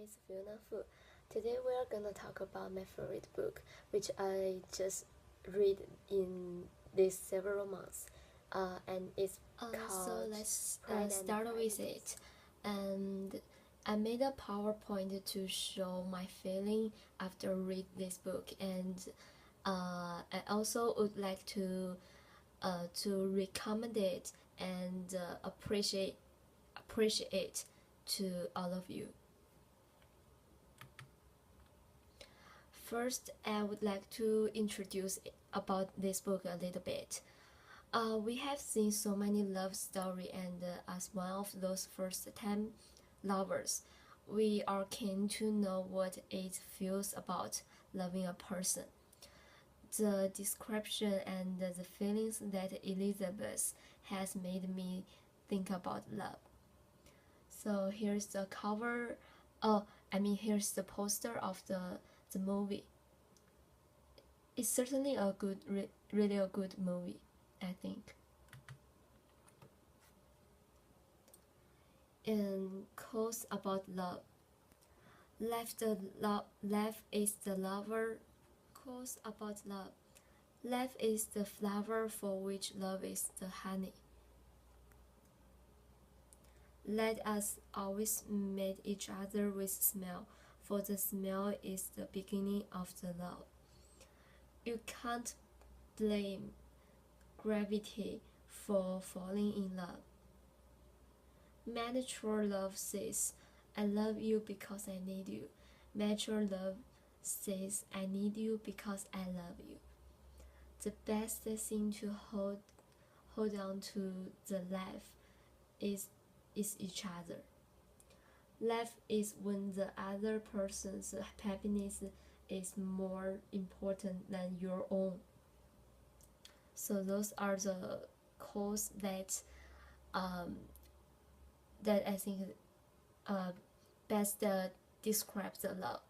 is Fiona Fu. Today we are gonna talk about my favorite book, which I just read in these several months, and it's So called let's Pride and start with Prejudice. it. And I made a PowerPoint to show my feeling after read this book, and I also would like to recommend it and appreciate it to all of you. First, I would like to introduce about this book a little bit. We have seen so many love story, and as one of those first-time lovers, we are keen to know what it feels about loving a person. The description and the feelings that Elizabeth has made me think about love. So here's the cover. Here's the poster of the movie. It's certainly a good, really a good movie, I think. And quotes about love. Life is the lover. Quotes about love. Life is the flower for which love is the honey. Let us always meet each other with smile, for the smile is the beginning of the love. You can't blame gravity for falling in love. Mature love says, I love you because I need you. Mature love says, I need you because I love you. The best thing to hold on to the life is each other. Life is when the other person's happiness is more important than your own. So those are the quotes that I think best describes the love.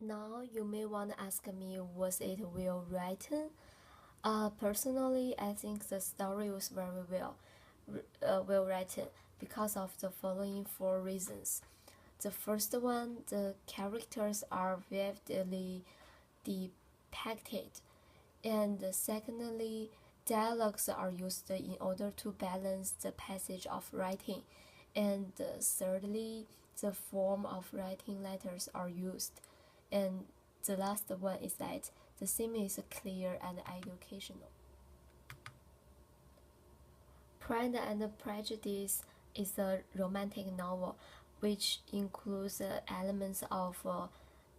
Now you may want to ask me, was it well written? Personally, I think the story was very well written because of the following four reasons. The first one, the characters are vividly depicted, and secondly, dialogues are used in order to balance the passage of writing, and thirdly, the form of writing letters are used, and the last one is that the theme is clear and educational. Pride and Prejudice is a romantic novel which includes elements of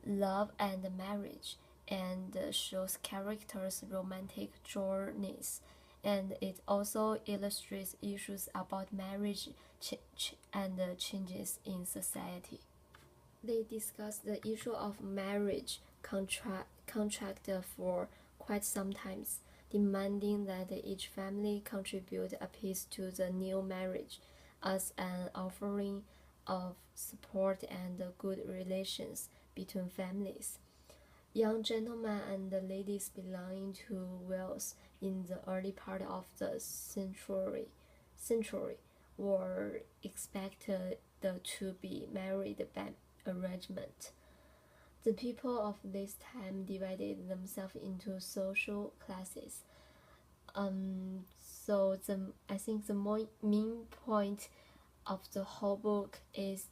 love and marriage, and shows characters' romantic journeys, and it also illustrates issues about marriage and changes in society. They discuss the issue of marriage contract for quite some time, demanding that each family contribute a piece to the new marriage as an offering of support and good relations between families. Young gentlemen and ladies belonging to Wales in the early part of the century were expected to be married by arrangement. The people of this time divided themselves into social classes. I think the main point of the whole book is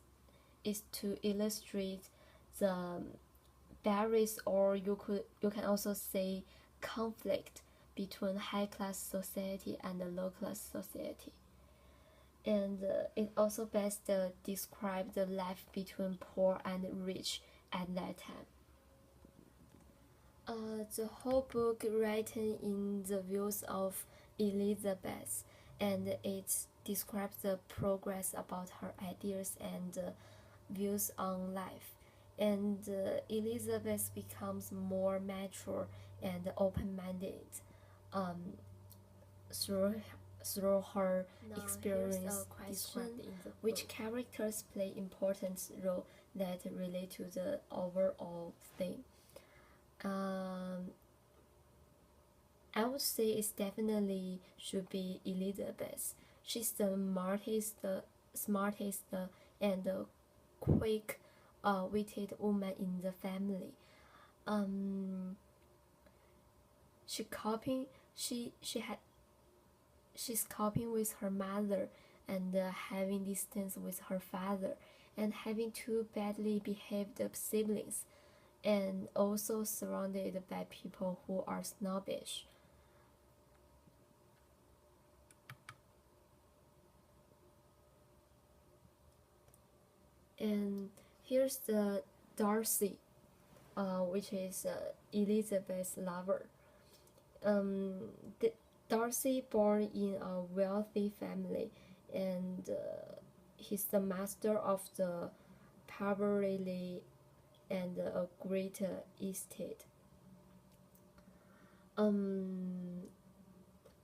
to illustrate the barriers, or you can also say conflict between high class society and the low class society. And it also best describes the life between poor and rich at that time. The whole book written in the views of Elizabeth, and it describes the progress about her ideas and views on life. And Elizabeth becomes more mature and open-minded through her experience. Which characters play important role that relate to the overall theme? I would say it's definitely should be Elizabeth. She's the smartest and quick-witted woman in the family. She's coping with her mother, and having distance with her father, and having two badly behaved siblings, and also surrounded by people who are snobbish. And here's the Darcy, which is Elizabeth's lover. Darcy born in a wealthy family, and he's the master of the Parbury and a great estate.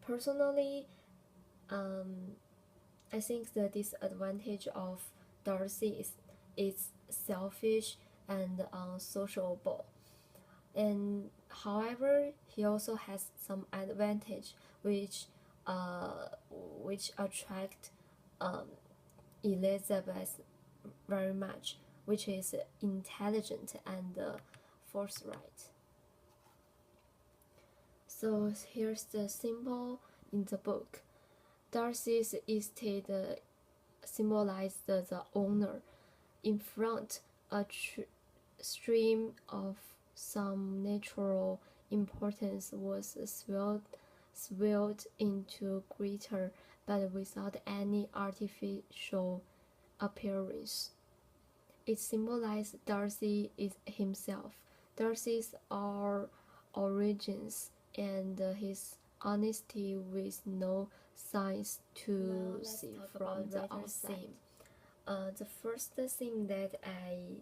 Personally, I think the disadvantage of Darcy is selfish and unsociable. And however, he also has some advantage which attract Elizabeth very much, which is intelligent and forthright. So here's the symbol in the book. Darcy's estate symbolized the owner. In front, a stream of some natural importance was swelled into glitter, but without any artificial appearance. It symbolized Darcy himself, Darcy's origins, and his honesty with no signs to see from the outside. The first thing that I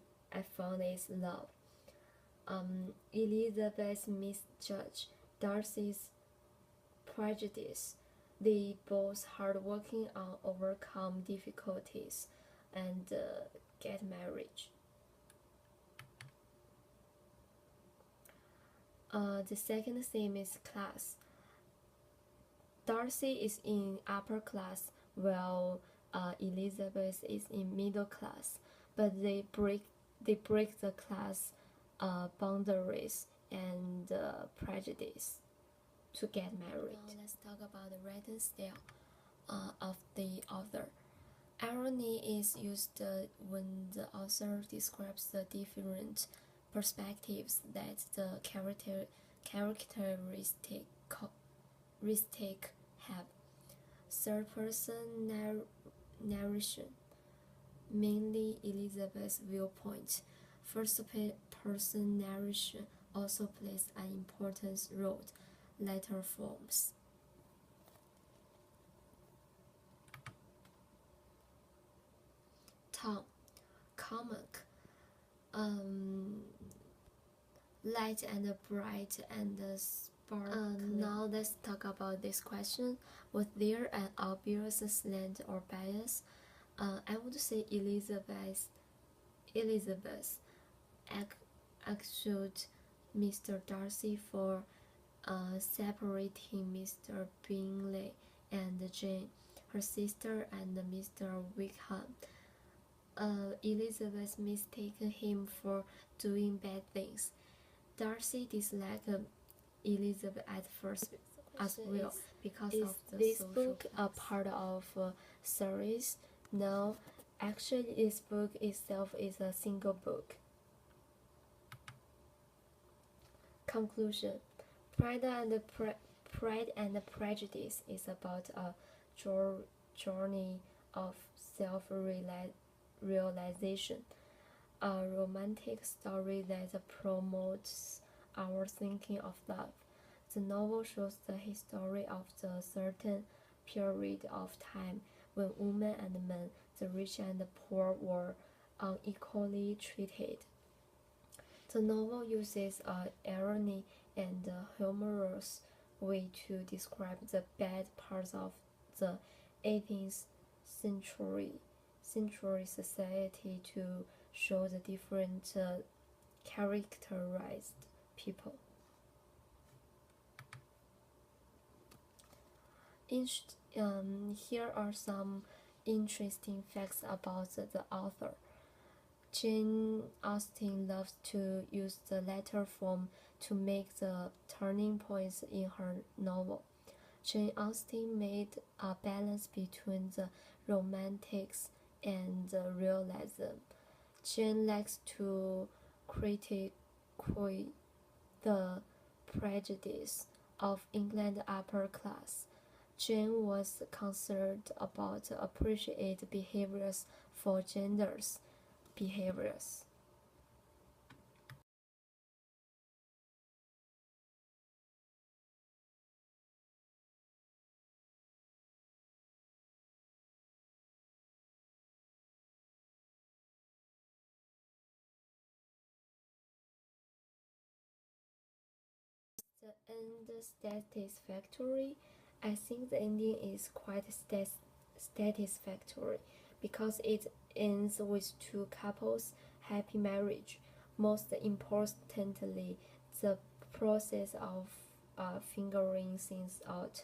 found is love. Elizabeth misjudged Darcy's prejudice. They both hardworking and overcome difficulties and get married. The second theme is class. Darcy is in upper class while Elizabeth is in middle class, but they break the class boundaries and prejudice to get married. Now let's talk about the writing style of the author. Irony is used when the author describes the different perspectives that the characteristic have. Third-person narration, mainly Elizabeth's viewpoint. First-person narration also plays an important role. Later forms. Tom, comic, light and bright and sparkling. Now let's talk about this question. Was there an obvious slant or bias? I would say Elizabeth accused Mr. Darcy for separating Mr. Bingley and Jane, her sister, and Mr. Wickham. Elizabeth mistaken him for doing bad things. Darcy disliked Elizabeth at first as well because of the this book a part of a series No, actually, this book itself is a single book. Conclusion: Pride and Prejudice is about a journey of self-realization, a romantic story that promotes our thinking of love. The novel shows the history of the certain period of time when women and men, the rich and the poor, were unequally treated. The novel uses irony and a humorous way to describe the bad parts of the 18th century society to show the different characterized people. Here are some interesting facts about the author. Jane Austen loves to use the letter form to make the turning points in her novel. Jane Austen made a balance between the romantics and the realism. Jane likes to critique the prejudice of England upper class. Jane was concerned about appropriate behaviors for genders behaviors. The end satisfactory. I think the ending is quite satisfactory because it ends with two couples happy marriage. Most importantly, the process of figuring things out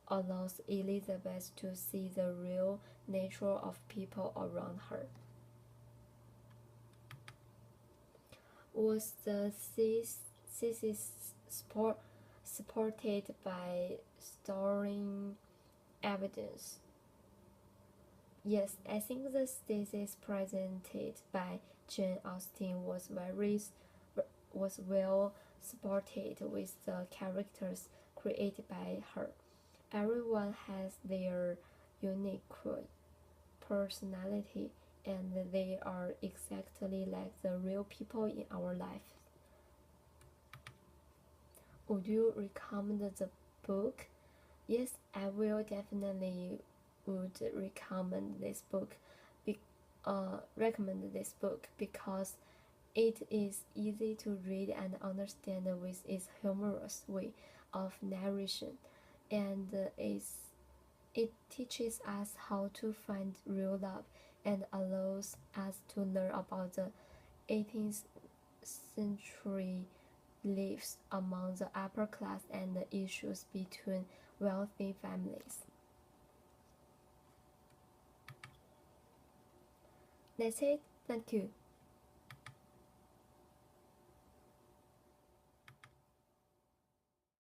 allows Elizabeth to see the real nature of people around her. Was the thesis supported by storing evidence? Yes, I think the thesis presented by Jane Austen was well supported with the characters created by her. Everyone has their unique personality, and they are exactly like the real people in our life. Would you recommend the book? Yes, I will definitely would recommend this book because it is easy to read and understand with its humorous way of narration, and it teaches us how to find real love and allows us to learn about the 18th century lives among the upper class and the issues between wealthy families. That's it. Thank you.